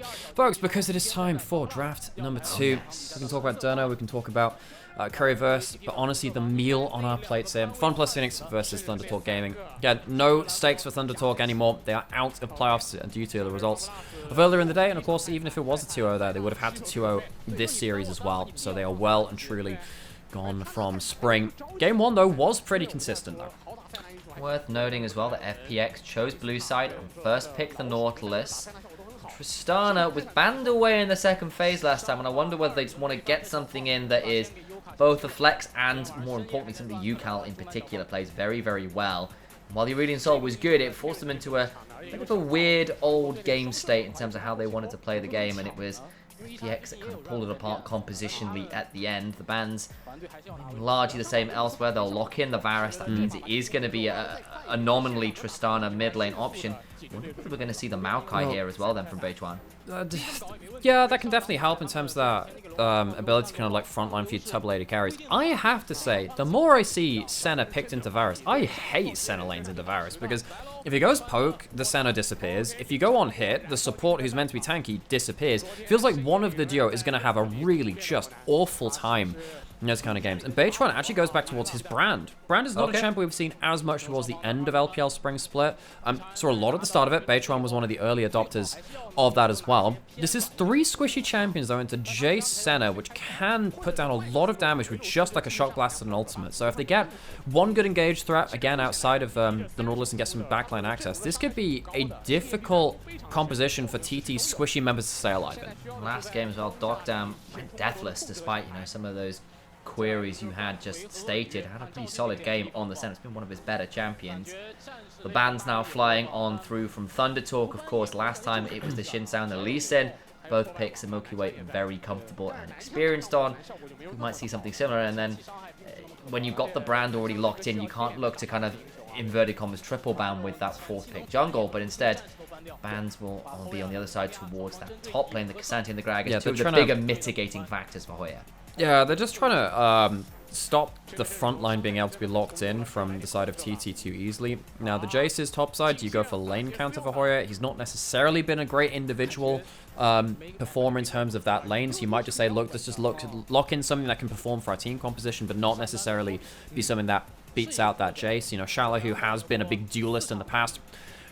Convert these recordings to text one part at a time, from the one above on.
Folks, because it is time for draft number 2. We can talk about Durno, we can talk about Curryverse, but honestly, the meal on our plates here. Fun Plus Phoenix versus Thunder Talk Gaming. Again, no stakes for Thunder Talk anymore. They are out of playoffs due to the results of earlier in the day, and of course, even if it was a 2-0 there, they would have had to 2-0 this series as well. So they are well and truly gone from spring. Game 1, though, was pretty consistent, though. Worth noting as well that FPX chose blue side and first picked the Nautilus. Tristana was banned away in the second phase last time, and I wonder whether they just want to get something in that is both a flex and, more importantly, something UCal in particular plays very, very well. And while the Aurelian Soul was good, it forced them into a bit of a weird old game state in terms of how they wanted to play the game, and it was FPX that kind of pulled it apart compositionally at the end. The bans largely the same elsewhere. They'll lock in the Varus. That means it is going to be a nominally Tristana mid lane option. I wonder if we're going to see the Maokai here as well then from W9D1. Yeah, that can definitely help in terms of that ability to kind of like frontline feed top-lated carries. I have to say, the more I see Senna picked into Varus, I hate Senna lanes into Varus, because if he goes poke, the Senna disappears. If you go on hit, the support who's meant to be tanky disappears. Feels like one of the duo is going to have a really just awful time in those kind of games. And W9D1 actually goes back towards his brand. Brand is not a champion we've seen as much towards the end of LPL Spring Split. Saw a lot at the start of it. W9D1 was one of the early adopters of that as well. This is 3 squishy champions though into Jace Senna, which can put down a lot of damage with just like a Shock Blast and an ultimate. So if they get one good engaged threat, again outside of the Nautilus, and get some backline access, this could be a difficult composition for TT's squishy members to stay alive in. Last game as well, Docdam went deathless despite, you know, some of those queries you had just stated. Had a pretty solid game on the Senna. It's been one of his better champions. The ban's now flying on through from Thunder Talk. Of course, last time it was the Xin Sao and the Lee Sin. Both picks are Milky Way very comfortable and experienced on. We might see something similar, and then when you've got the brand already locked in, you can't look to kind of inverted commas triple ban with that 4th pick jungle, but instead bans will be on the other side towards that top lane, the K'Sante and the Gragas, two of the bigger mitigating factors for Hoya. Yeah, they're just trying to stop the front line being able to be locked in from the side of TT too easily. Now, the Jace's top side, you go for lane counter for Hoya. He's not necessarily been a great individual performer in terms of that lane, so you might just say, look, let's just lock in something that can perform for our team composition, but not necessarily be something that beats out that Jace. You know, Shala, who has been a big duelist in the past,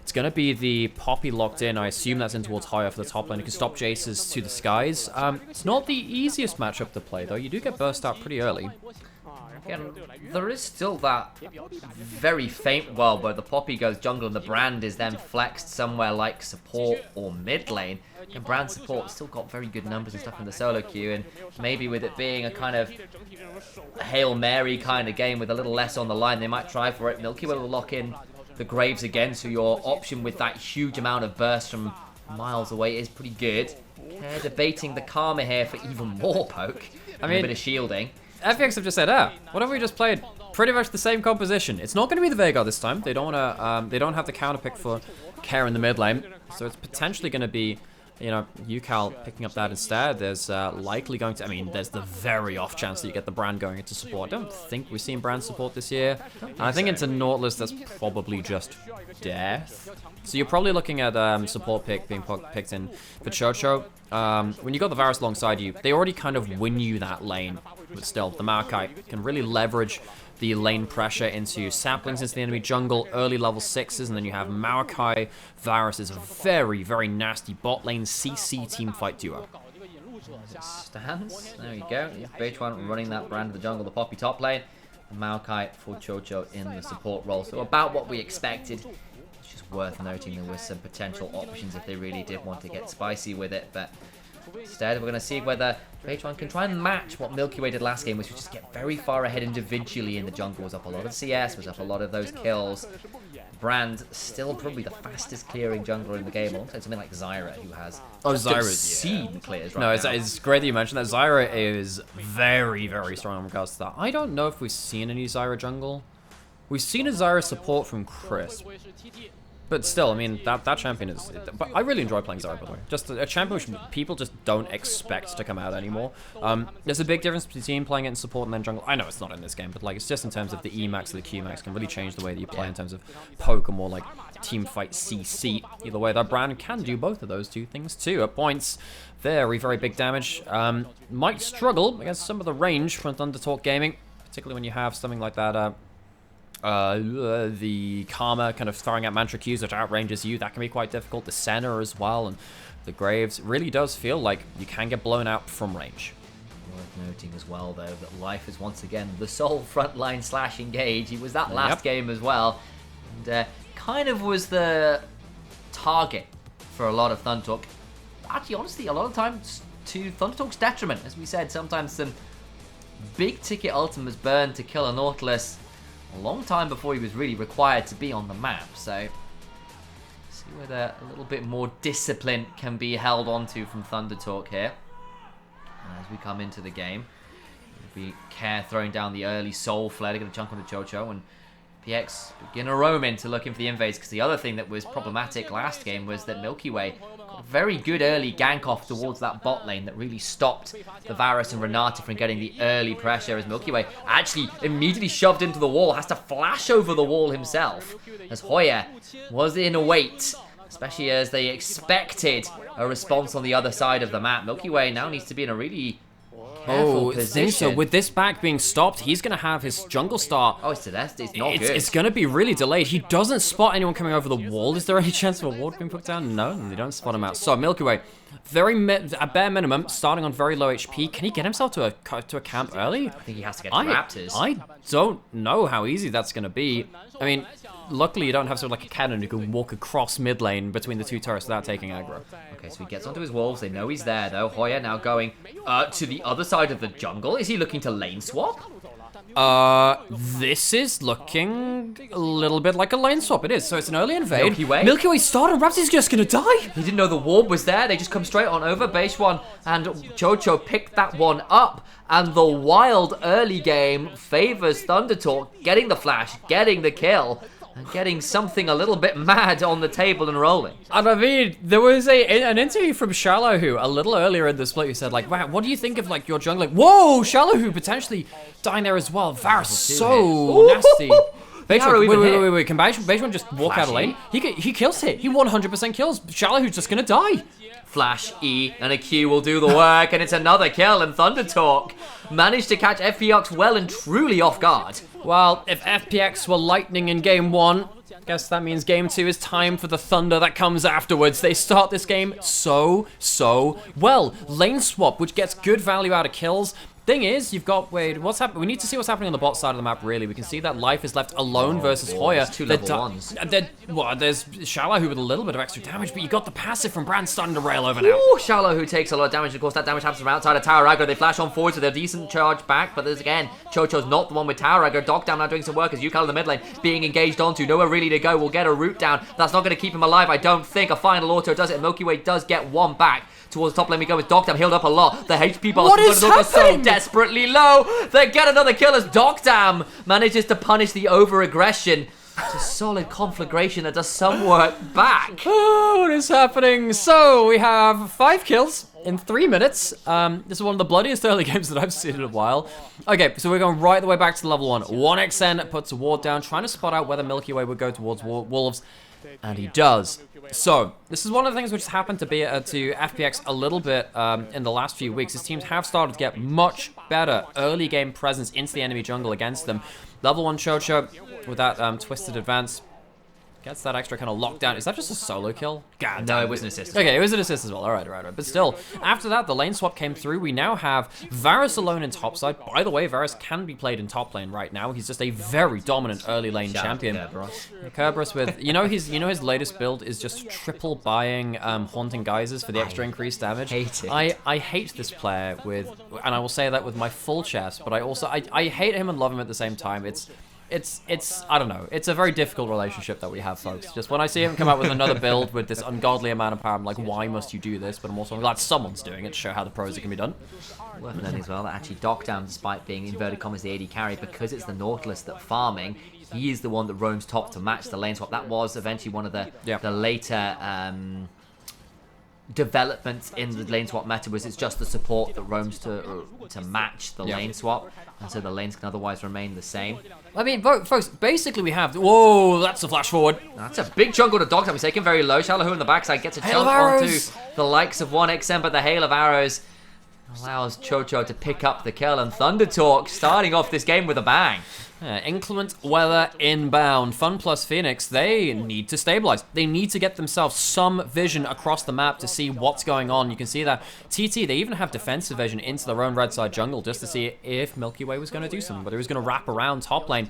it's going to be the Poppy locked in. I assume that's in towards Hoya for the top lane. You can stop Jace's to the skies. It's not the easiest matchup to play, though. You do get burst out pretty early. Again, there is still that very faint world where the Poppy goes jungle and the brand is then flexed somewhere like support or mid lane. And brand support still got very good numbers and stuff in the solo queue, and maybe with it being a kind of Hail Mary kind of game with a little less on the line, they might try for it. Milky Way will lock in the Graves again, so your option with that huge amount of burst from miles away is pretty good. They're debating the Karma here for even more poke. I mean, a bit of shielding. FPX have just said, what have we just played? Pretty much the same composition. It's not going to be the Veigar this time. They don't want to. They don't have the counter pick for Care in the mid lane, so it's potentially going to be, you know, UCal picking up that instead. There's likely going to, I mean, there's the very off chance that you get the brand going into support. I don't think we've seen brand support this year. And I think into Nautilus, that's probably just death. So you're probably looking at support pick being picked in for Chocho. When you got the Varus alongside you, they already kind of win you that lane. But still, the Maokai can really leverage the lane pressure into saplings into the enemy jungle, early level 6s, and then you have Maokai. Varus is a very, very nasty bot lane CC teamfight duo. Stands. There you go. W9D1 running that brand of the jungle, the Poppy top lane. And Maokai for Chocho in the support role. So about what we expected. It's just worth noting there were some potential options if they really did want to get spicy with it, but instead, we're going to see whether W9D1 can try and match what Milky Way did last game, which was just get very far ahead individually in the jungle. Was up a lot of CS, was up a lot of those kills. Brand still probably the fastest clearing jungler in the game, alongside something like Zyra, who has obscene clears right now. It's great that you mentioned that. Zyra is very, very strong in regards to that. I don't know if we've seen any Zyra jungle. We've seen a Zyra support from Chris. But still, I mean, that champion is... But I really enjoy playing Zara, by the way. Just a champion which people just don't expect to come out anymore. There's a big difference between playing it in support and then jungle. I know it's not in this game, but like it's just in terms of the Emax and the Qmax can really change the way that you play in terms of poke or more like team fight CC. Either way, that brand can do both of those two things too. At points, very, very big damage. Might struggle against some of the range from Thunder Talk Gaming, particularly when you have something like that... the Karma kind of throwing out Mantra Qs which outranges you. That can be quite difficult. The Senna as well, and the Graves. It really does feel like you can get blown out from range. Worth noting as well, though, that Life is once again the sole frontline slash engage. He was that last game as well, and kind of was the target for a lot of Thunder Talk. Actually, honestly, a lot of times to Thunder Talk's detriment. As we said, sometimes some big ticket ultimates burned to kill a Nautilus a long time before he was really required to be on the map. So see whether a little bit more discipline can be held onto from Thunder Talk here. And as we come into the game, it'll be Care throwing down the early Soul Flare to get a chunk onto Chocho, and FPX begin to roam into looking for the invades, because the other thing that was problematic last game was that Milky Way got a very good early gank off towards that bot lane that really stopped the Varus and Renata from getting the early pressure, as Milky Way actually immediately shoved into the wall, has to flash over the wall himself, as Hoya was in a wait, especially as they expected a response on the other side of the map. Milky Way now needs to be in a really careful position. So with this back being stopped, he's going to have his jungle start. Oh, it's Celeste. It's not good. It's going to be really delayed. He doesn't spot anyone coming over the wall. Is there any chance of a ward being put down? No, they don't spot him out. So Milky Way, a bare minimum, starting on very low HP. Can he get himself to a camp early? I think he has to get to Raptors. I don't know how easy that's going to be. I mean, luckily you don't have sort of like a cannon who can walk across mid lane between the two turrets without taking aggro. Okay, so he gets onto his wolves. They know he's there, though. Hoya now going to the other side of the jungle. Is he looking to lane swap? This is looking a little bit like a lane swap. It is. So it's an early invade. Milky Way started. Raptor's just gonna die. He didn't know the warp was there. They just come straight on over. Base one, and Chocho picked that one up. And the wild early game favors Thunder Talk, getting the flash, getting the kill, and getting something a little bit mad on the table and rolling. And I mean, there was an interview from Shallow who a little earlier in the split who said like, wow, what do you think of like your jungle? Like, whoa, Shallow who potentially dying there as well. Varus so nasty. Wait, can Beijing just walk out of lane? He kills it. He 100% kills. Shallow who's just gonna die. Flash E and a Q will do the work, and it's another kill, and Thunder Talk managed to catch FPX well and truly off guard. Well, if FPX were lightning in game 1, I guess that means game 2 is time for the thunder that comes afterwards. They start this game so well. Lane swap, which gets good value out of kills. Thing is, you've got, what's happening? We need to see what's happening on the bot side of the map, really. We can see that Life is left alone versus Hoya. Two level ones. There's Shallow who with a little bit of extra damage, but you got the passive from Brand starting to rail over now. Ooh, Shallow who takes a lot of damage. Of course, that damage happens from outside of Tower Aggro. They flash on forward, so they're decent charge back, but there's again, Chocho's not the one with Tower Aggro. Doc down now doing some work as Yukal in the mid lane being engaged onto. Nowhere really to go. Will get a root down. That's not going to keep him alive, I don't think. A final auto does it, and Milky Way does get one back. Towards the top lane we go with Doctam, healed up a lot. The HP bars are so desperately low. They get another kill as Doctam manages to punish the over-aggression. It's a solid conflagration that does some work back. Oh, what is happening? So we have 5 kills in 3 minutes. This is one of the bloodiest early games that I've seen in a while. Okay, so we're going right the way back to level 1. 1xN puts a ward down, trying to spot out whether Milky Way would go towards Wolves. And he does. So, this is one of the things which has happened to FPX a little bit in the last few weeks. His teams have started to get much better early game presence into the enemy jungle against them. Level 1 Chocho with that twisted advance gets that extra kind of lockdown. Is that just a solo kill? God, no, it was an assist. Okay, it was an assist as well. All right. But still, after that, the lane swap came through. We now have Varus alone in topside. By the way, Varus can be played in top lane right now. He's just a very dominant early lane champion. Kerberos with, his latest build is just triple buying Haunting Geysers for the extra increased damage. Hate it. I hate this player and I will say that with my full chest, but I hate him and love him at the same time. It's I don't know. It's a very difficult relationship that we have, folks. Just when I see him come out with another build with this ungodly amount of power, I'm like, why must you do this? But I'm also glad someone's doing it to show how the pros it can be done. Worth noting as well that actually Doctam, despite being inverted commas the AD carry, because it's the Nautilus that farming, he is the one that roams top to match the lane swap. That was eventually one of the later developments in the lane swap meta, was it's just the support that roams to match the lane swap, and so the lanes can otherwise remain the same. I mean, folks, basically we have... Whoa, that's a flash forward. That's a big chunk of the dog time. He's taken very low. Shallow in the backside gets a jump onto the likes of 1XM, but the hail of arrows allows Chocho to pick up the kill, and Thunder Talk starting off this game with a bang. Inclement weather inbound. Fun plus Phoenix, they need to stabilize. They need to get themselves some vision across the map to see what's going on. You can see that TT, they even have defensive vision into their own red side jungle just to see if Milky Way was going to do something, whether he was going to wrap around top lane.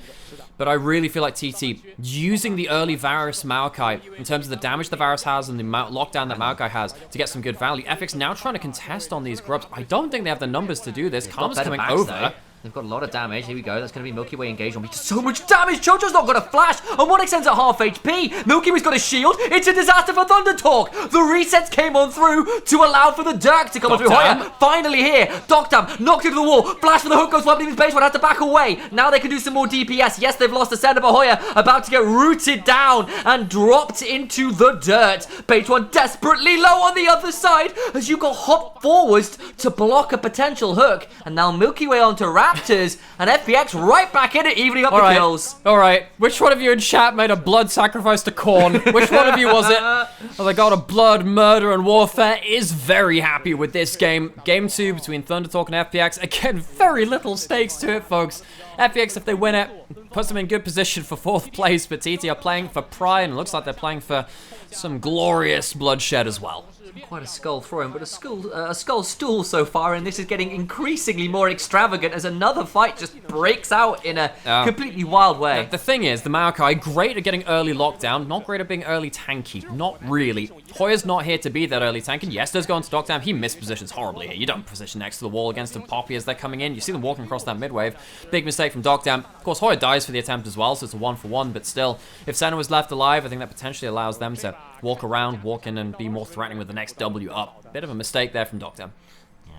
But I really feel like TT, using the early Varus Maokai, in terms of the damage that Varus has and the lockdown that Maokai has, to get some good value. FPX now trying to contest on these grubs. I don't think they have the numbers to do this. Karma's coming over. They've got a lot of damage. Here we go. That's going to be Milky Way engaged on me. So much damage. Chocho's not got a flash. And 1XM's at half HP. Milky Way's got a shield. It's a disaster for Thunder Talk. The resets came on through to allow for the Dirk to come through. Hoya finally here. Doctam knocked into the wall. Flash for the hook goes wiping his base. One had to back away. Now they can do some more DPS. Yes, they've lost the center, but Hoya about to get rooted down and dropped into the dirt. Bait1 desperately low on the other side as you got hop forwards to block a potential hook. And now Milky Way onto Raptors, and FPX right back in it, evening up the kills. Alright, which one of you in chat made a blood sacrifice to Korn? Which one of you was it? Oh, the god of blood, murder, and warfare is very happy with this game. Game 2 between Thunder Talk and FPX. Again, very little stakes to it, folks. FPX, if they win it, puts them in good position for 4th place, but TT are playing for pride, and it looks like they're playing for some glorious bloodshed as well. Quite a skull throwing, but a skull stool so far, and this is getting increasingly more extravagant as another fight just breaks out in a completely wild way. The thing is, the Maokai, great at getting early lockdown, not great at being early tanky. Not really. Hoya's not here to be that early tank, and yes, does go into lockdown. He mispositions horribly here. You don't position next to the wall against a Poppy as they're coming in. You see them walking across that mid-wave. Big mistake from Lockdown. Of course, Hoya dies for the attempt as well, so it's a 1-for-1, but still, if Senna was left alive, I think that potentially allows them to walk around, walk in, and be more threatening with the next W up. Bit of a mistake there from Lockdown.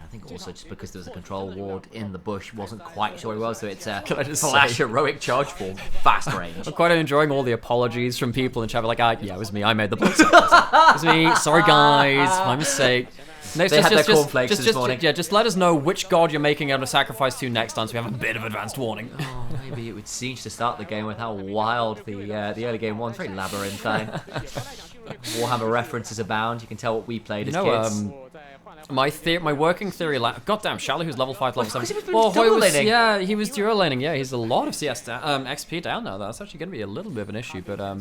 I think also just because there was a control ward in the bush, wasn't quite sure he was, so it's a flash heroic charge for fast range. I'm quite enjoying all the apologies from people in chat, like, yeah, it was me, I made the blood sacrifice. It was me, sorry guys, my mistake. They had their cornflakes this morning. Yeah, just let us know which god you're making out a sacrifice to next time, so we have a bit of advanced warning. Oh, maybe it would siege to start the game with how wild the early game was. Very labyrinthine. Warhammer references abound. You can tell what we played as kids. My working theory, goddamn, Shallow, who's level 5, level 7. Well, he was dual laning. Yeah, he's a lot of CS XP down now. That's actually going to be a little bit of an issue. But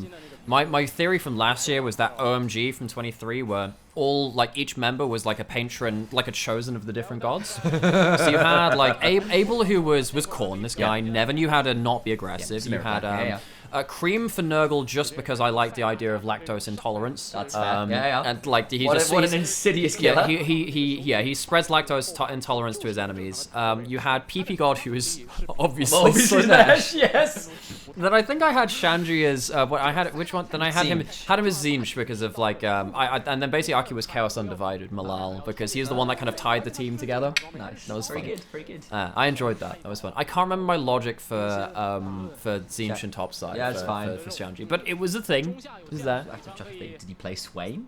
my theory from last year was that OMG from 23 were all, like, each member was like a patron, like a chosen of the different gods. So you had like Abel, who was Korn. This guy never knew how to not be aggressive. You had Cream for Nurgle, just because I like the idea of lactose intolerance. That's fair. And like what an insidious killer. Yeah, he spreads lactose intolerance to his enemies. You had PP God, who is obviously Slanesh. Yes. Then I think I had Shanji as which one? Then I had him as Zinch because of like and then basically Aki was Chaos Undivided Malal because he was the one that kind of tied the team together. Nice. That was fun. Very good. I enjoyed that. That was fun. I can't remember my logic for Zinch and topside. Yeah, it's fine. For Shanji, but it was a thing. Is that? Did he play Swain?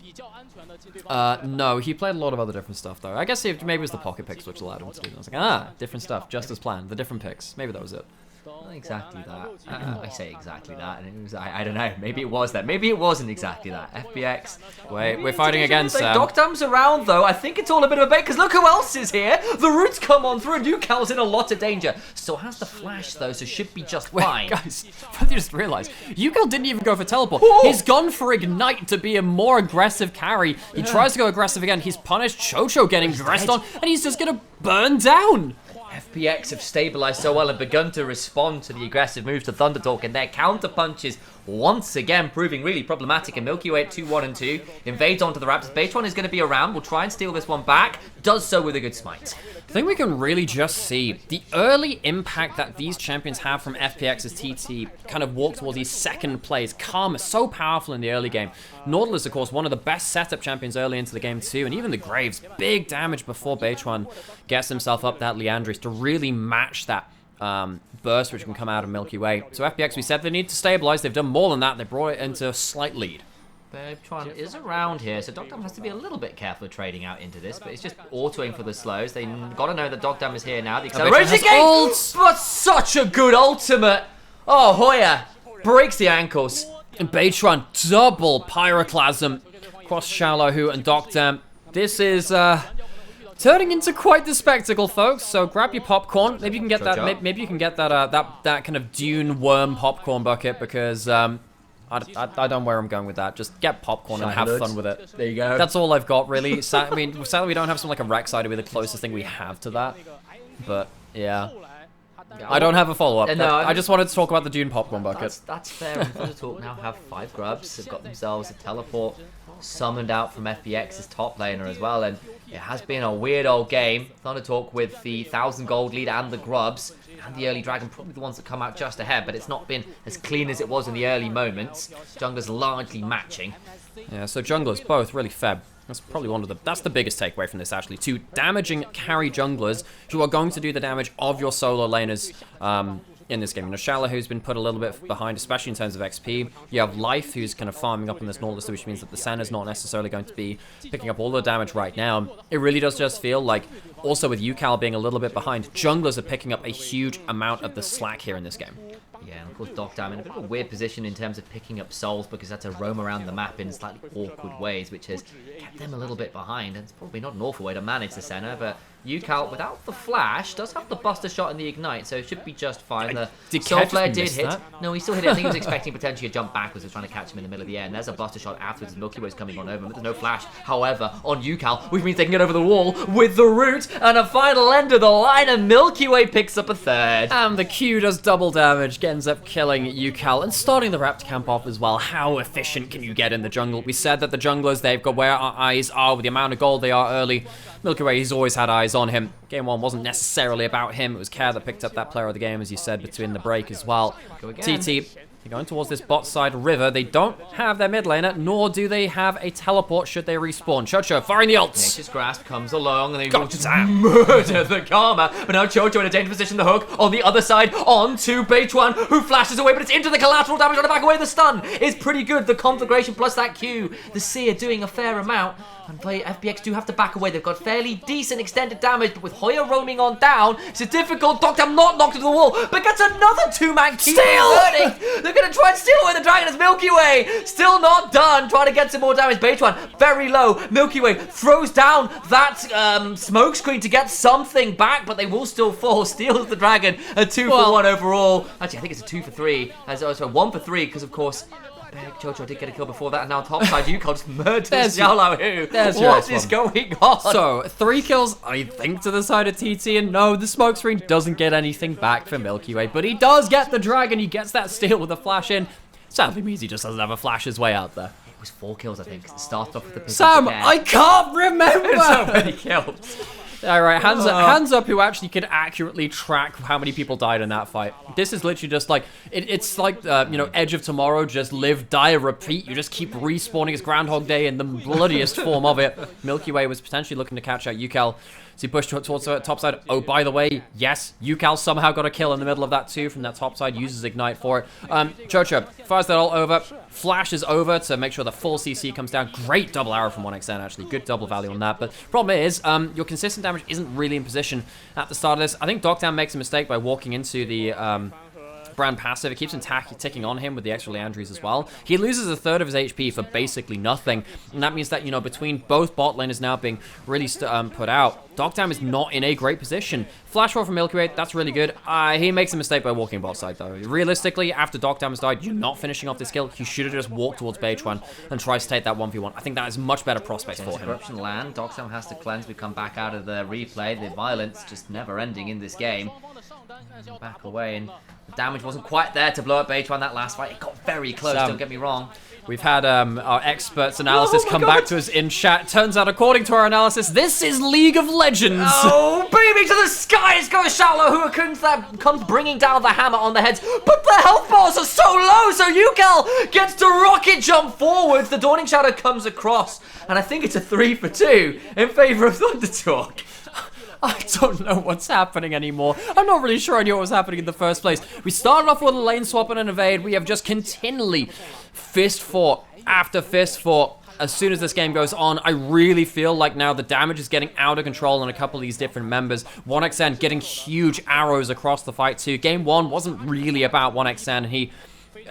No, he played a lot of other different stuff though. I guess maybe it was the pocket picks which allowed him to do that. I was like, different stuff, just as planned. The different picks. Maybe that was it. Not exactly that. I say exactly that, and it was, I don't know. Maybe it was that. Maybe it wasn't exactly that. FPX. Wait, we're fighting against Doctam's around though. I think it's all a bit of a bait because look who else is here. The roots come on through. Newcal's in a lot of danger. Still has the flash though, so should be just fine. Guys, I just realised Yukal didn't even go for teleport. Ooh. He's gone for ignite to be a more aggressive carry. He tries to go aggressive again. He's punished. Chocho getting aggressed on, and he's just gonna burn down. FPX have stabilized so well and begun to respond to the aggressive moves to Thunder Talk, and their counter punches once again proving really problematic. And Milky Way at 2-1 and 2 invades onto the Raptors. Bait1 is going to be around. Will try and steal this one back. Does so with a good smite. I think we can really just see the early impact that these champions have from FPX as TT kind of walk towards these second plays. Karma, so powerful in the early game. Nautilus, of course, one of the best setup champions early into the game too. And even the Graves, big damage before Bait1 gets himself up that Leandris to really match that burst which can come out of Milky Way. So FPX, we said they need to stabilize. They've done more than that. They brought it into a slight lead. Babe is around here, so Dogdam has to be a little bit careful trading out into this, but it's just autoing for the slows. They gotta know that Dogdam is here now. The acceleration game, but such a good ultimate. Oh, Hoya breaks the ankles. And Beitron, double Pyroclasm across Xiaolahu and Dogdam. This is turning into quite the spectacle, folks. So grab your popcorn. Maybe you can get that. Maybe you can get that that kind of dune worm popcorn bucket, because I don't know where I'm going with that. Just get popcorn and have fun with it. There you go. That's all I've got, really. I mean, sadly we don't have something like a Rek'Sai to be the closest thing we have to that. But yeah, I don't have a follow-up. No, I just wanted to talk about the dune popcorn bucket. That's fair. And Thundertalk now have 5 grubs. They've got themselves a teleport summoned out from FPX's top laner as well, and it has been a weird old game. Thundertalk with the 1,000 gold lead and the grubs, and the early dragon probably the ones that come out just ahead, but it's not been as clean as it was in the early moments. Junglers largely matching. Yeah, so junglers both really feb. That's probably that's the biggest takeaway from this, actually. 2 damaging carry junglers who are going to do the damage of your solo laners in this game. You know, Shala, who's been put a little bit behind, especially in terms of XP. You have Life, who's kind of farming up in this Nautilus, which means that the Senna's not necessarily going to be picking up all the damage right now. It really does just feel like, also with Yukal being a little bit behind, junglers are picking up a huge amount of the slack here in this game. Yeah, and of course Dogdam in a bit of a weird position in terms of picking up souls, because they had to roam around the map in slightly awkward ways, which has kept them a little bit behind, and it's probably not an awful way to manage the Senna, but Yukal, without the flash, does have the Buster Shot and the Ignite, so it should be just fine. The Soul Flare did hit. No, he still hit it. I think he was expecting potentially a jump backwards, was trying to catch him in the middle of the air, and there's a Buster Shot afterwards as Milky Way's coming on over, but there's no flash, however, on Yukal, which means they can get over the wall with the root, and a final end of the line, and Milky Way picks up a 3rd. And the Q does double damage, ends up killing Yukal, and starting the Raptor camp off as well. How efficient can you get in the jungle? We said that the junglers, they've got where our eyes are with the amount of gold they are early. Milky Way, he's always had eyes on him. Game 1 wasn't necessarily about him. It was Care that picked up that player of the game, as you said, between the break as well. TT, they're going towards this bot side river. They don't have their mid laner, nor do they have a teleport should they respawn. Chocho firing the ults. Nature's Grasp comes along, and they will just murder the Karma. But now Chocho in a dangerous position, the hook on the other side, on to Beitwan, who flashes away, but it's into the collateral damage on the back away. The stun is pretty good. The conflagration plus that Q. The Seer doing a fair amount. And FPX do have to back away. They've got fairly decent extended damage, but with Hoya roaming on down, it's a difficult. Dogdam not knocked into the wall, but gets another 2-man keep converting. They're going to try and steal away the dragon as Milky Way. Still not done. Trying to get some more damage. Beitwan very low. Milky Way throws down that smoke screen to get something back, but they will still fall. Steals the dragon. A 2-for-1 overall. Actually, I think it's a 2-for-3. As also 1-for-3, because of course Chocho did get a kill before that, and now topside Yukal just murders Xiaolahu. What is going on? So, 3 kills, I think, to the side of TT, and no, the smokescreen doesn't get anything back for Milky Way, but he does get the dragon. He gets that steal with a flash in. Sadly means he just doesn't have a flash his way out there. It was 4 kills, I think. It started off with the Sam, I can't remember! So many kills. Alright, hands up who actually could accurately track how many people died in that fight. This is literally just like, it's like, you know, Edge of Tomorrow, just live, die, repeat. You just keep respawning. It's Groundhog Day in the bloodiest form of it. Milky Way was potentially looking to catch out Yukal. So he pushed towards the top side. Oh, by the way, yes, Yukal somehow got a kill in the middle of that too from that top side, uses Ignite for it. Chocho fires that all over, flashes over to make sure the full CC comes down. Great double arrow from 1xN, actually. Good double value on that. But problem is, your consistent damage isn't really in position at the start of this. I think Dogdam makes a mistake by walking into the brand passive. It keeps him ticking on him with the extra Leandries as well. He loses a third of his HP for basically nothing, and that means that, you know, between both bot laners now being really put out, Dogdam is not in a great position. Flash roll from Milky Way, that's really good. He makes a mistake by walking bot side though. Realistically, after Dogdam has died, you're not finishing off this kill. He should have just walked towards Beitwan and tried to take that 1v1. I think that is much better prospects for him. Corruption land, Dogdam has to cleanse. We come back out of the replay. The violence just never ending in this game. Back away, and the damage wasn't quite there to blow up Beitwan that last fight. It got very close, don't get me wrong. We've had our experts analysis come back to us in chat. Turns out, according to our analysis, this is League of Legends. Oh, baby, to the skies goes Xiaolahu, who comes bringing down the hammer on the heads. But the health bars are so low, so Yukal gets to rocket jump forwards. The Dawning Shadow comes across, and I think it's a 3-for-2 in favor of Thundertalk. I don't know what's happening anymore. I'm not really sure I knew what was happening in the first place. We started off with a lane swap and an evade. We have just continually fist fought after fist fought. As soon as this game goes on, I really feel like now the damage is getting out of control on a couple of these different members. 1xN getting huge arrows across the fight too. Game 1 wasn't really about 1xN. He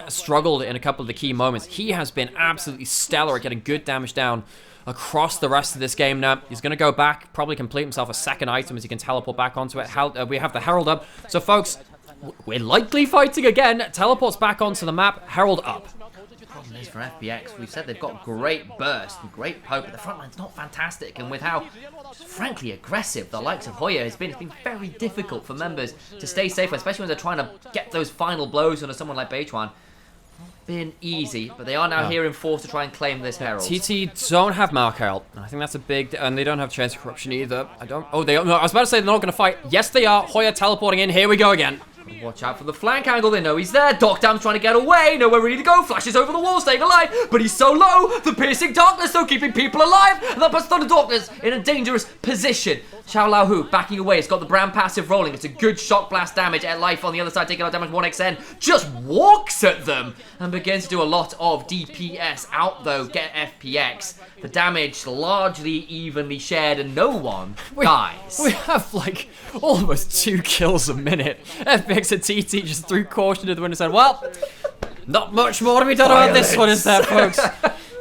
struggled in a couple of the key moments. He has been absolutely stellar at getting good damage down across the rest of this game now. He's going to go back, probably complete himself a second item as he can teleport back onto it. We have the Herald up. So, folks, we're likely fighting again. Teleports back onto the map. Herald up. The problem is for FPX, we've said they've got great burst and great poke, but the front line's not fantastic. And with how, frankly, aggressive the likes of Hoya has been, it's been very difficult for members to stay safe, especially when they're trying to get those final blows onto someone like Beichuan. Been easy, but they are now here in force to try and claim this Herald. TT don't have Malkael. I think that's a big, and they don't have Chance of Corruption either. No, I was about to say they're not going to fight. Yes, they are. Hoya teleporting in. Here we go again. Watch out for the flank angle. They know he's there. Docdam's trying to get away. Nowhere really to go. Flashes over the wall, staying alive. But he's so low. The piercing darkness, though, keeping people alive. And that puts Thunder Darkness in a dangerous position. Xiao Laohu backing away. He's got the brand passive rolling. It's a good shock blast damage. At life on the other side, taking out damage. 1xN just walks at them and begins to do a lot of DPS out, though. Get FPX. The damage largely evenly shared and no one dies. We have like almost 2 kills a minute. FPX and TT just threw caution to the wind and said, well, not much more to be done about this one, is there, folks?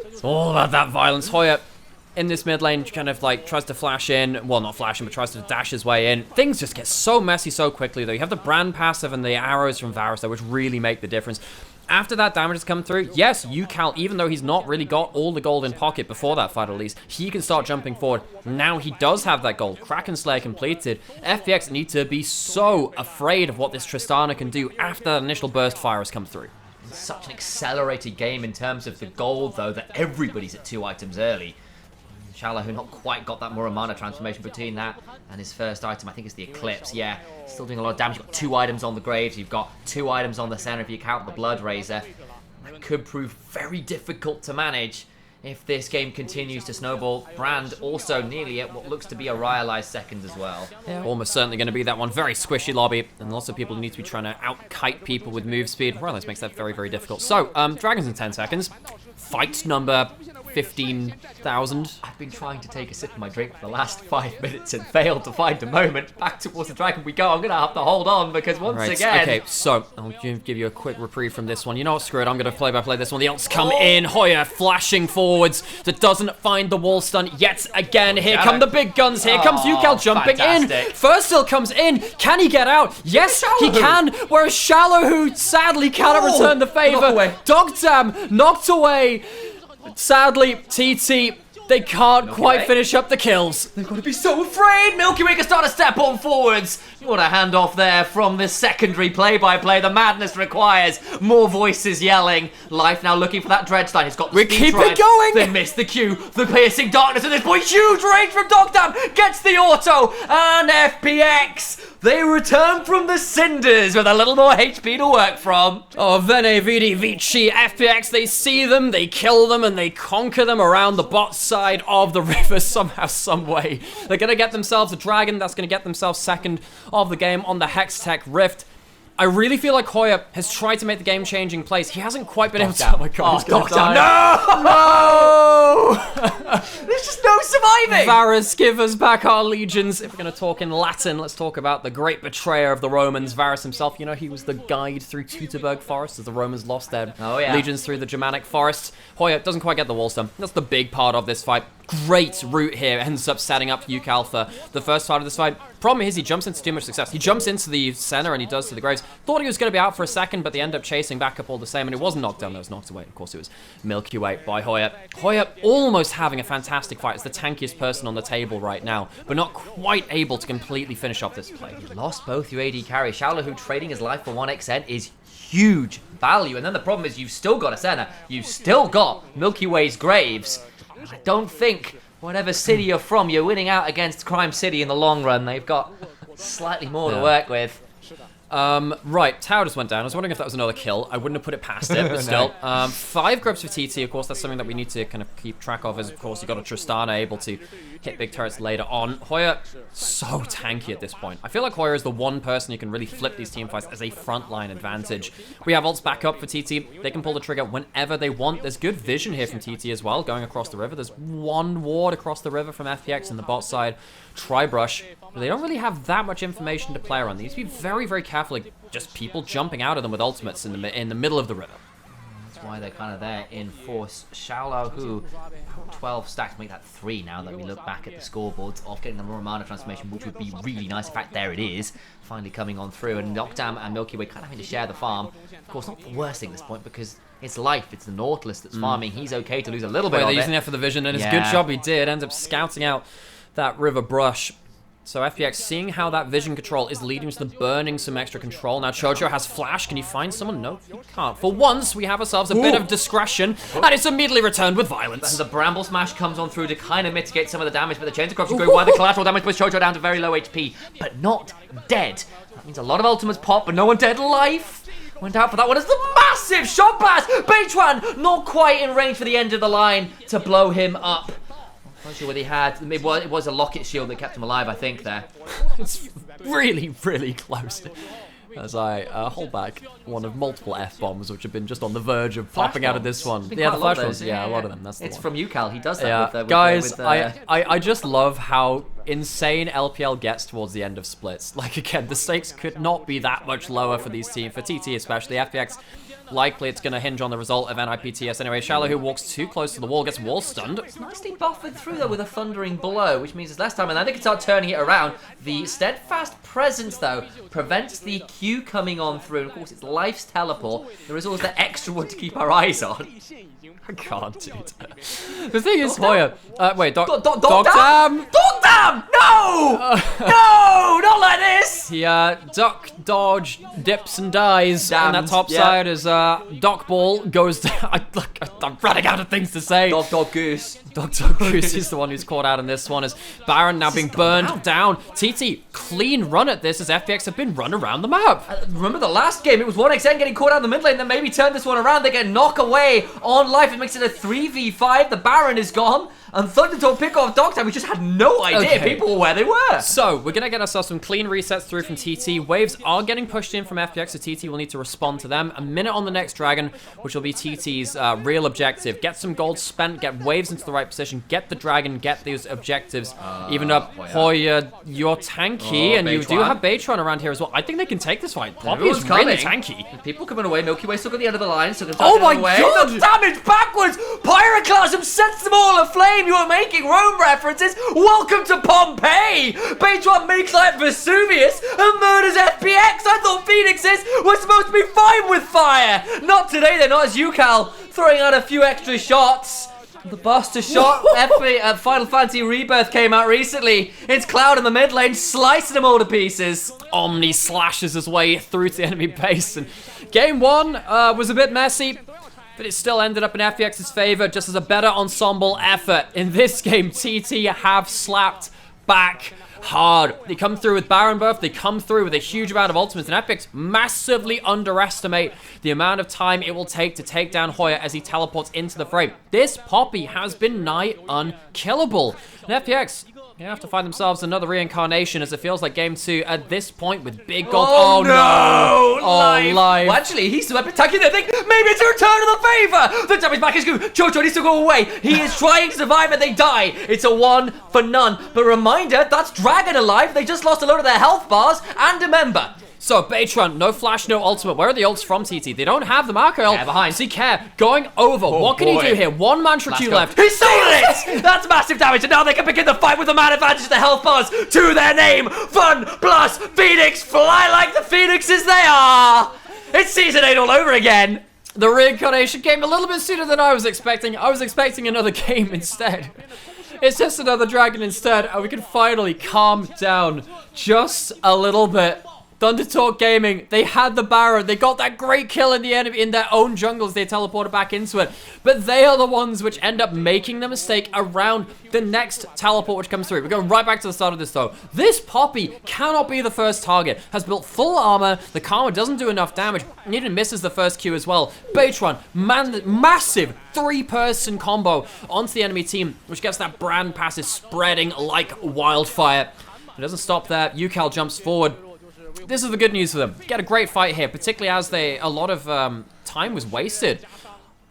It's all about that violence. Hoya in this mid lane kind of like tries to flash in. Well, not flash in, but tries to dash his way in. Things just get so messy so quickly, though. You have the brand passive and the arrows from Varus, though, which really make the difference. After that damage has come through, yes, Yucal, even though he's not really got all the gold in pocket before that fight at least, he can start jumping forward. Now he does have that gold. Kraken Slayer completed. FPX need to be so afraid of what this Tristana can do after that initial burst fire has come through. It's such an accelerated game in terms of the gold, though, that everybody's at 2 items early. Shala, who not quite got that Muramana transformation between that and his first item, I think it's the Eclipse. Yeah, still doing a lot of damage. You've got 2 items on the Graves. You've got 2 items on the center if you count the Blood Razor. That could prove very difficult to manage if this game continues to snowball. Brand also nearly at what looks to be a Rhyolized second as well. Yeah, almost certainly going to be that one. Very squishy lobby, and lots of people need to be trying to out-kite people with move speed. Rhyolized makes that very, very difficult. So, Dragons in 10 seconds. Fight number 15,000. I've been trying to take a sip of my drink for the last 5 minutes and failed to find a moment. Back towards the dragon we go. I'm going to have to hold on because once again... Okay, so I'll give you a quick reprieve from this one. You know what, screw it. I'm going to play-by-play this one. The ults come in. Hoya flashing forwards. That doesn't find the wall stun yet again. Here come the big guns. Here comes Yucal jumping in. First still comes in. Can he get out? Yes, he can. Whereas Shallow, sadly cannot return the favor. Dogdam knocked away. Sadly, TT, they can't quite finish up the kills. They've got to be so afraid. Milky Way can start to step on forwards. What a handoff there from the secondary play-by-play. The madness requires more voices yelling. Life now looking for that Dreadstein. He's got the We keep it going. They missed the Q. The piercing darkness at this point. Huge range from Dogdam. Gets the auto. And FPX. They return from the cinders with a little more HP to work from. Oh, Vene, Vidi, Vici, FPX, they see them, they kill them, and they conquer them around the bot side of the river somehow, some way. They're going to get themselves a dragon. That's going to get themselves second of the game on the Hextech Rift. I really feel like Hoya has tried to make the game-changing plays. He hasn't quite been able to... Oh my god, he's gonna die. No! There's just no surviving! Varus, give us back our legions. If we're going to talk in Latin, let's talk about the great betrayer of the Romans, Varus himself. You know, he was the guide through Teutoburg Forest as the Romans lost their legions through the Germanic forests. Hoya doesn't quite get the wall stun. That's the big part of this fight. Great route here, ends up setting up Yucal for the first part of this fight. Problem is he jumps into too much success. He jumps into the center and he does to the Graves. Thought he was going to be out for a second, but they end up chasing back up all the same, and it wasn't knocked down, it was knocked away. Of course, it was Milky Way by Hoya. Hoya almost having a fantastic fight. It's the tankiest person on the table right now, but not quite able to completely finish off this play. You lost both your AD carry. Xiao who trading his life for 1xN is huge value, and then the problem is you've still got a center. You've still got Milky Way's Graves. I don't think, whatever city you're from, you're winning out against Crime City in the long run. They've got slightly more to work with. Right, tower just went down. I was wondering if that was another kill. I wouldn't have put it past it, but still. 5 grubs for TT, of course, that's something that we need to kind of keep track of, as of course, you've got a Tristana able to hit big turrets later on. Hoya, so tanky at this point. I feel like Hoya is the one person who can really flip these teamfights as a frontline advantage. We have ults back up for TT. They can pull the trigger whenever they want. There's good vision here from TT as well, going across the river. There's one ward across the river from FPX in the bot side. Tri-brush. But they don't really have that much information to play around. They need to be very, very careful, like just people jumping out of them with ultimates in the middle of the river. That's why they're kind of there in force. Shallow, who 12 stacks, make that 3 now that we look back at the scoreboards of getting the Romana transformation, which would be really nice. In fact, there it is, finally coming on through. And Noctam and Milky Way kind of having to share the farm. Of course, not the worst thing at this point, because it's life. It's the Nautilus that's farming. He's okay to lose a little bit of They're it. using it for the vision, and it's a good job he did. Ends up scouting out that river brush. So FPX, seeing how that vision control is leading to them burning some extra control. Now Chocho has flash. Can he find someone? No, he can't. For once, we have ourselves a bit of discretion, and it's immediately returned with violence. And the Bramble Smash comes on through to kind of mitigate some of the damage, but the Chains of Corruption going wide. The collateral damage puts Chocho down to very low HP, but not dead. That means a lot of ultimates pop, but no one dead. Life went out for that one as the massive shot blast. Beitran not quite in range for the end of the line to blow him up. Not sure what he had. It was a Locket shield that kept him alive, I think, there. It's really, really close. As I hold back one of multiple F-bombs, which have been just on the verge of popping out of this one. Yeah, the flash ones. Yeah, a lot of them. That's the It's one. from UCal. He does that with guys, I just love how insane LPL gets towards the end of splits. Like, again, the stakes could not be that much lower for these teams, for TT especially. FPX, likely it's going to hinge on the result of NIPTS anyway. Shallow, who walks too close to the wall, gets wall stunned. It's nicely buffered through, though, with a thundering blow, which means there's less time, and then they can start turning it around. The steadfast presence, though, prevents the Q coming on through. And of course, it's Life's teleport. There is always the extra one to keep our eyes on. I can't, dude. The thing is, Hoya... wait, Dog Dam? Dog Dam! No! No! Not like this! He duck, dodge, dips and dies on that top side as Doc Ball goes down. I'm running out of things to say. Dog Goose. Dog Goose is the one who's caught out in this one, as Baron now being burned down. TT, clean run at this as FPX have been run around the map. Remember the last game, it was 1xN getting caught out in the mid lane, then maybe turn this one around. They get knocked away on Life. It makes it a 3v5. The Baron is gone. And Thunderdog pick off Dogtime. We just had no idea people were where they were. So, we're going to get ourselves some clean resets through from TT. Waves are getting pushed in from FPX, so TT will need to respond to them. A minute on the next dragon, which will be TT's real objective. Get some gold spent, get waves into the right position, get the dragon, get those objectives. Even up, Hoya, you're tanky, and you do have Beitran around here as well. I think they can take this fight. Poppy is really tanky. People coming away. Milky Way still got the end of the line. Still oh my god! The damage backwards! Pyroclasm sets them all aflame! You are making Rome references! Welcome to Pompeii! Beitran makes like Vesuvius and murders FPX! I thought Phoenixes were supposed to be fine with fire! Not today, they're not, as UCal throwing out a few extra shots. The Buster shot, Final Fantasy Rebirth came out recently. It's Cloud in the mid lane, slicing them all to pieces. Omni slashes his way through to the enemy base, and game one was a bit messy, but it still ended up in FPX's favor, just as a better ensemble effort. In this game, TT have slapped back hard. They come through with Baron buff, they come through with a huge amount of ultimates, and FPX massively underestimate the amount of time it will take to take down Hoya as he teleports into the frame. This Poppy has been nigh unkillable. And FPX, they have to find themselves another reincarnation, as it feels like game 2 at this point with big gold. Oh no! Oh, Life. Well, actually, he's still attacking their thing. Maybe it's a return of the favor. The damage back is good. Chocho needs to go away. He is trying to survive and they die. It's a 1 for none. But reminder, that's Dragon alive. They just lost a load of their health bars. And remember, so, Beitran, no flash, no ultimate. Where are the ults from TT? They don't have the Marco ult. Behind. See Care going over. What can he do here? One mantra Q left. He stole it! That's massive damage, and now they can begin the fight with the man advantage, the health bars to their name. Fun plus Phoenix, fly like the Phoenixes they are. It's Season 8 all over again. The reincarnation came a little bit sooner than I was expecting. I was expecting another game instead. It's just another dragon instead, and we can finally calm down just a little bit. Thunder Talk Gaming, they had the Baron. They got that great kill in the enemy in their own jungles. They teleported back into it. But they are the ones which end up making the mistake around the next teleport which comes through. We're going right back to the start of this though. This Poppy cannot be the first target. Has built full armor. The Karma doesn't do enough damage. And even misses the first Q as well. Beitron, massive 3-person combo onto the enemy team, which gets that brand passive spreading like wildfire. It doesn't stop there. UCal jumps forward. This is the good news for them. Get a great fight here, particularly as a lot of time was wasted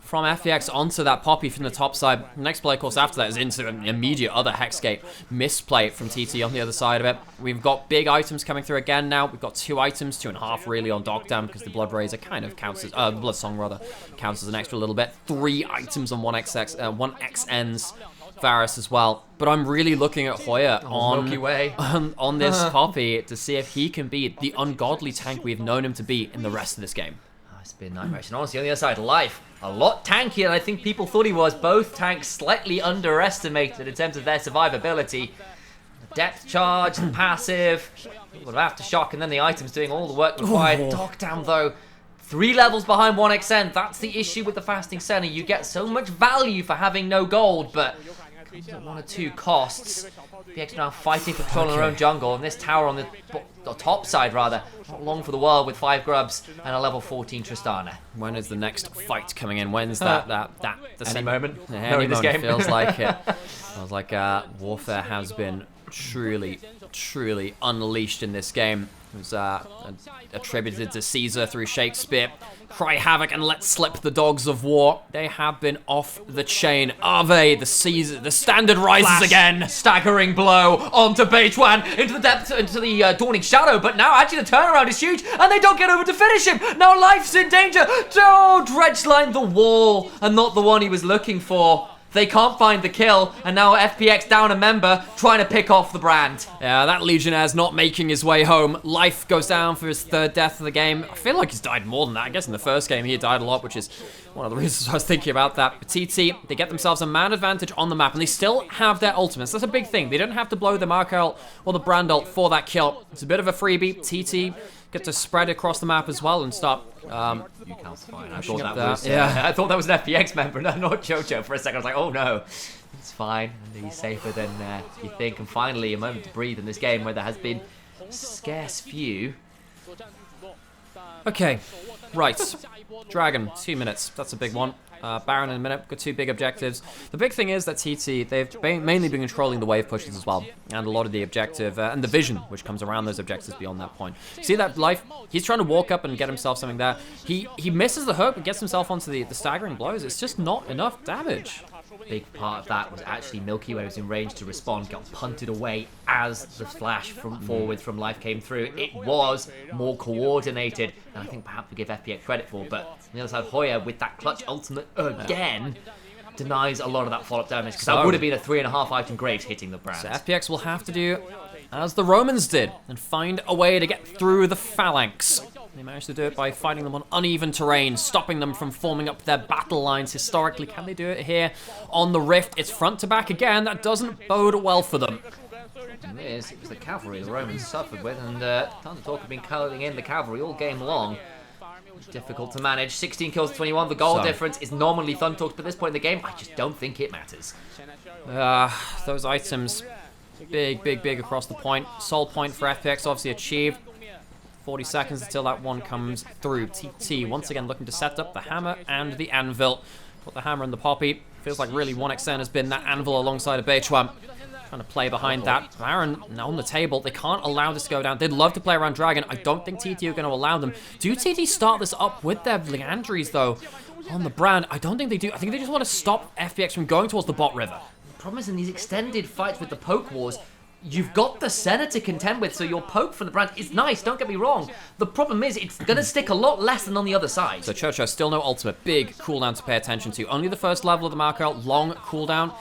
from FPX onto that Poppy from the top side. The next play, of course, after that is into an immediate other Hexgate misplay from TT on the other side of it. We've got big items coming through again now. We've got 2 items, 2.5 really on Dogdam, because the Blood Razor kind of counts as, Blood Song rather, counts as an extra little bit. 3 items on 1XN's Varus as well. But I'm really looking at Hoya on this Poppy to see if he can be the ungodly tank we've known him to be in the rest of this game. It's been a nightmare. And honestly, on the other side, Life, a lot tankier than I think people thought he was. Both tanks slightly underestimated in terms of their survivability. The depth charge, the passive, a little bit of aftershock, and then the items doing all the work required. Dogtown, though, 3 levels behind 1XN. That's the issue with the Fasting Center. You get so much value for having no gold, but it comes at 1 or 2 costs. FPX now fighting for control of their own jungle, and this tower on the top side, rather, not long for the world with 5 grubs and a level 14 Tristana. When is the next fight coming in? When's the any moment? Any moment game. Feels like it. Feels like warfare has been truly unleashed in this game. It was attributed to Caesar through Shakespeare. Cry havoc and let slip the dogs of war. They have been off the chain. Ave, the Caesar, the standard rises Flash, again. Staggering blow onto Beitwan into the depth, into the dawning shadow. But now actually the turnaround is huge, and they don't get over to finish him. Now Life's in danger. Oh, Dredgeline the wall, and not the one he was looking for. They can't find the kill, and now FPX down a member, trying to pick off the brand. Yeah, that Legionnaire's not making his way home. Life goes down for his 3rd death of the game. I feel like he's died more than that. I guess in the first game he died a lot, which is one of the reasons I was thinking about that. But TT, they get themselves a man advantage on the map, and they still have their ultimates. That's a big thing. They don't have to blow the Mark ult or the Brand ult for that kill. It's a bit of a freebie. TT get to spread across the map as well and start UCal's fine. I thought that was I thought that was an FPX member, not Jojo. For a second I was like, oh no, it's fine, he's safer than you think. And finally a moment to breathe in this game where there has been a scarce few. Okay, right, Dragon, 2 minutes, that's a big one. Baron in a minute, got 2 big objectives. The big thing is that TT, they've mainly been controlling the wave pushes as well, and a lot of the objective, and the vision which comes around those objectives beyond that point. See that Life? He's trying to walk up and get himself something there. He misses the hook, but gets himself onto the staggering blows. It's just not enough damage. Big part of that was actually Milky Way was in range to respond, got punted away as the flash from forward from Life came through. It was more coordinated than I think perhaps we give FPX credit for, but on the other side, Hoya with that clutch ultimate again denies a lot of that follow-up damage, because that would have been a 3.5 item Graves hitting the brand. So FPX will have to do as the Romans did and find a way to get through the phalanx. They managed to do it by fighting them on uneven terrain, stopping them from forming up their battle lines historically. Can they do it here on the Rift? It's front to back again. That doesn't bode well for them. It was the cavalry the Romans suffered with, and Thunder Talk have been calling in the cavalry all game long. It's difficult to manage. 16 kills to 21. The goal difference is nominally Thunder Talk's, but at this point in the game, I just don't think it matters. Those items, big across the point. Soul point for FPX obviously achieved. 40 seconds until that one comes through. TT once again looking to set up the hammer and the anvil. Put the hammer and the Poppy. Feels like really 1XN has been that anvil alongside of Beitwan. Trying to play behind that. Baron on the table. They can't allow this to go down. They'd love to play around Dragon. I don't think TT are going to allow them. Do TT start this up with their Leandries though on the brand? I don't think they do. I think they just want to stop FPX from going towards the bot river. The problem is in these extended fights with the poke wars, you've got the Senna to contend with, so your poke from the brand is nice, don't get me wrong. The problem is it's going to stick a lot less than on the other side. So Chocho, still no ultimate. Big cooldown to pay attention to. Only the first level of the Mark ult, long cooldown.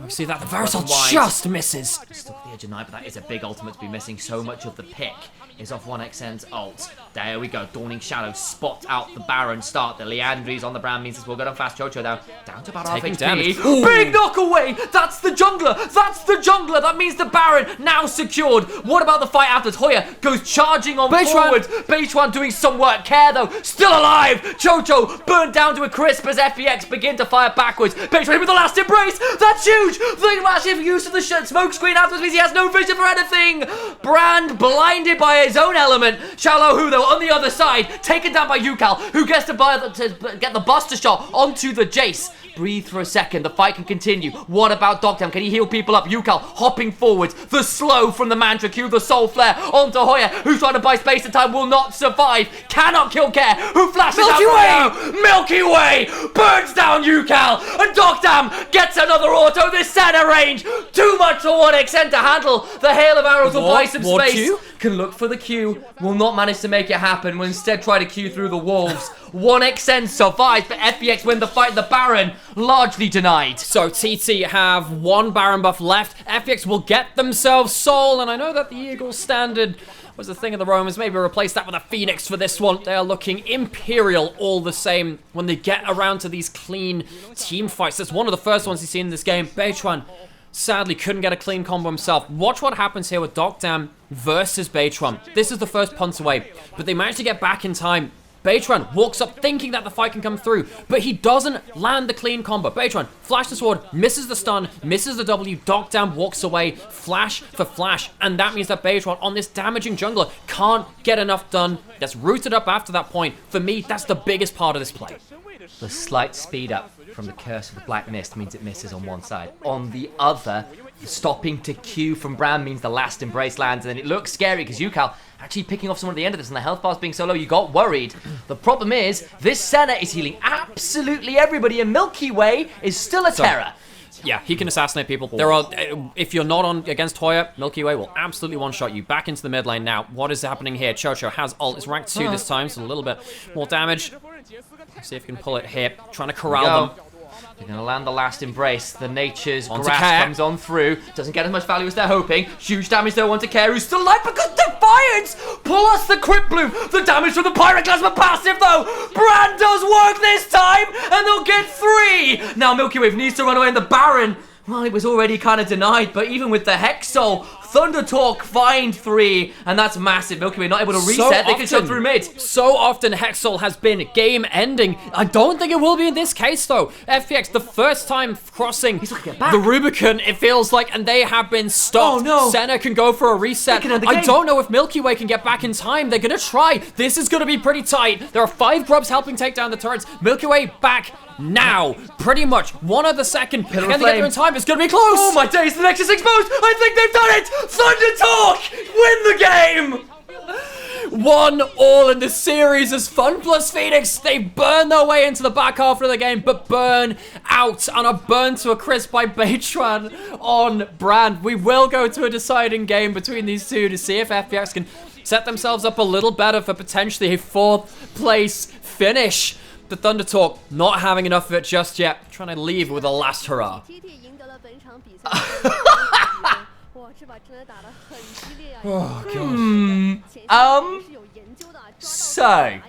We see that the Varusol Wide. just misses. Stuck at the edge of night, but that is a big ultimate to be missing. So much of the pick is off 1xn's ult. There we go. Dawning Shadow spot out the Baron. Start the Leandries on the Brand means this will go down fast. Chocho down to about half Taking HP. damage. Big knock away. That's the jungler. That's the jungler. That means the Baron now secured. What about the fight after? Hoya goes charging on forward. Beichuan doing some work. Care though, still alive. Chocho burned down to a crisp as FPX begin to fire backwards. Beichuan with the last embrace. That's huge. The massive use of the smoke screen afterwards means he has no vision for anything. Brand blinded by his own element. Shallow Hu though on the other side, taken down by Yukal, who gets to get the buster shot onto the Jace. Breathe for a second, the fight can continue. What about Dogtown? Can he heal people up? Yukal hopping forwards. The slow from the Mantra Q, the Soul Flare onto Hoya, who's trying to buy space and time, will not survive. Cannot kill Care, who flashes Milky out Way! Milky Way burns down Yukal, and Dogtown gets another auto. This center range, too much for 1xn to handle. The hail of arrows will buy some space. Q? Can look for the Q, will not manage to make it happen, will instead try to Q through the wolves. 1xn survives, but FPX win the fight. The Baron largely denied. So TT have one Baron buff left. FPX will get themselves Soul, and I know that the Eagle standard was the thing of the Romans. Maybe replace that with a Phoenix for this one. They are looking Imperial all the same when they get around to these clean team fights. That's one of the first ones you see in this game. Beichuan sadly couldn't get a clean combo himself. Watch what happens here with Dogtown versus Beichuan. This is the first punt away, but they managed to get back in time. Beichuan walks up thinking that the fight can come through, but he doesn't land the clean combo. Beichuan flash the sword, misses the stun, misses the W. Dogtown walks away, flash for flash, and that means that Beichuan on this damaging jungler can't get enough done. Gets rooted up after that point. For me, that's the biggest part of this play. The slight speed up from the Curse of the Black Mist means it misses on one side. On the other, stopping to Q from Brand means the last embrace lands, and then it looks scary because Yukal actually picking off someone at the end of this, and the health bars being so low, you got worried. The problem is, this Senna is healing absolutely everybody, and Milky Way is still a terror. Yeah, he can assassinate people. There are, if you're not on against Hoya, Milky Way will absolutely one-shot you. Back into the mid lane now. What is happening here? Chocho has ult. It's rank 2 this time, so a little bit more damage. Let's see if we can pull it here. Trying to corral them. They're going to land the last embrace. The Nature's Onto Grasp Care. comes on through. Doesn't get as much value as they're hoping. Huge damage though onto Care, who's still alive because Defiance! Plus the Crypt Bloom. The damage from the Pyroclasma passive though. Brand does work this time, and they'll get 3. Now Milky Way needs to run away, and the Baron, well, it was already kind of denied, but even with the Hex Soul, Thunder Talk find 3, and that's massive. Milky Way not able to reset. They can shove through mid. So often Hexal has been game ending. I don't think it will be in this case though. FPX, the first time crossing the Rubicon, it feels like, and they have been stopped. Oh no. Senna can go for a reset. I don't know if Milky Way can get back in time. They're gonna try. This is gonna be pretty tight. There are 5 grubs helping take down the turrets. Milky Way back now. Pretty much 1 other second. Can they get there in time? It's gonna be close. Oh my days, the Nexus exposed. I think they've done it. Thunder Talk win the game. 1-1 in the series as Fun plus Phoenix, they burn their way into the back half of the game, but burn out and are burned to a crisp by Beichuan on Brand. We will go to a deciding game between these two to see if FPX can set themselves up a little better for potentially a 4th place finish. The Thunder Talk not having enough of it just yet, trying to leave with a last hurrah. So,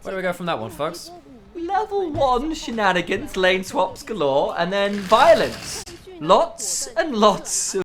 Where do we go from that one, folks? level 1 shenanigans, lane swaps galore, and then violence. Lots and lots of